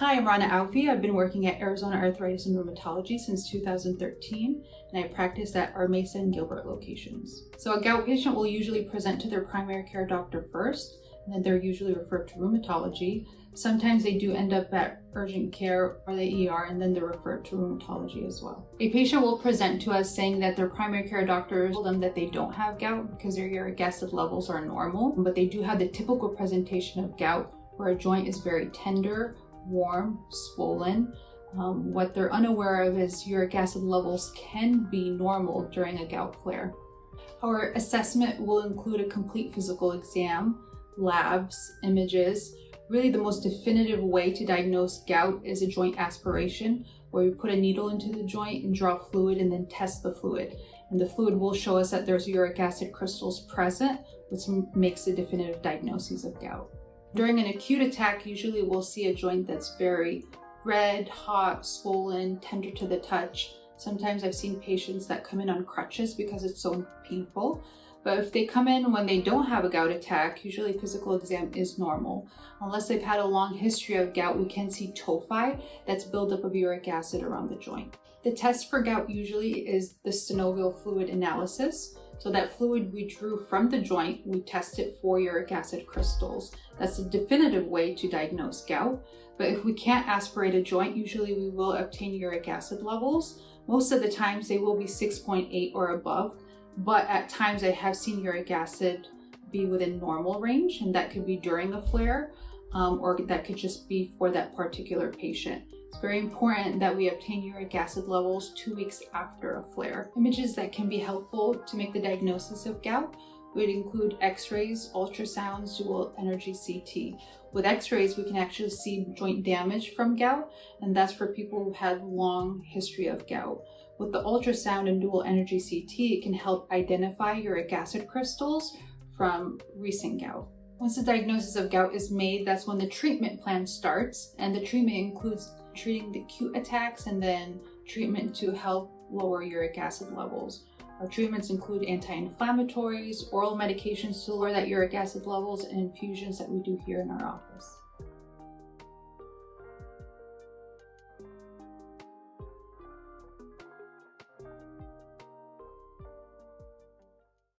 Hi, I'm Rana Alfi. I've been working at Arizona Arthritis and Rheumatology since 2013, and I practice at our Mesa and Gilbert locations. So a gout patient will usually present to their primary care doctor first, and then they're usually referred to rheumatology. Sometimes they do end up at urgent care or the ER, and then they're referred to rheumatology as well. A patient will present to us saying that their primary care doctor told them that they don't have gout because their uric acid levels are normal, but they do have the typical presentation of gout where a joint is very tender, warm, swollen. What they're unaware of is uric acid levels can be normal during a gout flare. Our assessment will include a complete physical exam, labs, images. Really the most definitive way to diagnose gout is a joint aspiration, where we put a needle into the joint and draw fluid and then test the fluid. And the fluid will show us that there's uric acid crystals present, which makes a definitive diagnosis of gout. During an acute attack, usually we'll see a joint that's very red, hot, swollen, tender to the touch. Sometimes I've seen patients that come in on crutches because it's so painful. But if they come in when they don't have a gout attack, usually physical exam is normal. Unless they've had a long history of gout, we can see tophi, that's buildup of uric acid around the joint. The test for gout usually is the synovial fluid analysis. So that fluid we drew from the joint, we test it for uric acid crystals. That's a definitive way to diagnose gout. But if we can't aspirate a joint, usually we will obtain uric acid levels. Most of the times they will be 6.8 or above, but at times I have seen uric acid be within normal range, and that could be during a flare, or that could just be for that particular patient. It's very important that we obtain uric acid levels 2 weeks after a flare. Images that can be helpful to make the diagnosis of gout would include x-rays, ultrasounds, dual energy CT. With x-rays, we can actually see joint damage from gout, and that's for people who've had long history of gout. With the ultrasound and dual energy CT, it can help identify uric acid crystals from recent gout. Once the diagnosis of gout is made, that's when the treatment plan starts, and the treatment includes treating the acute attacks and then treatment to help lower uric acid levels. Our treatments include anti-inflammatories, oral medications to lower that uric acid levels, and infusions that we do here in our office.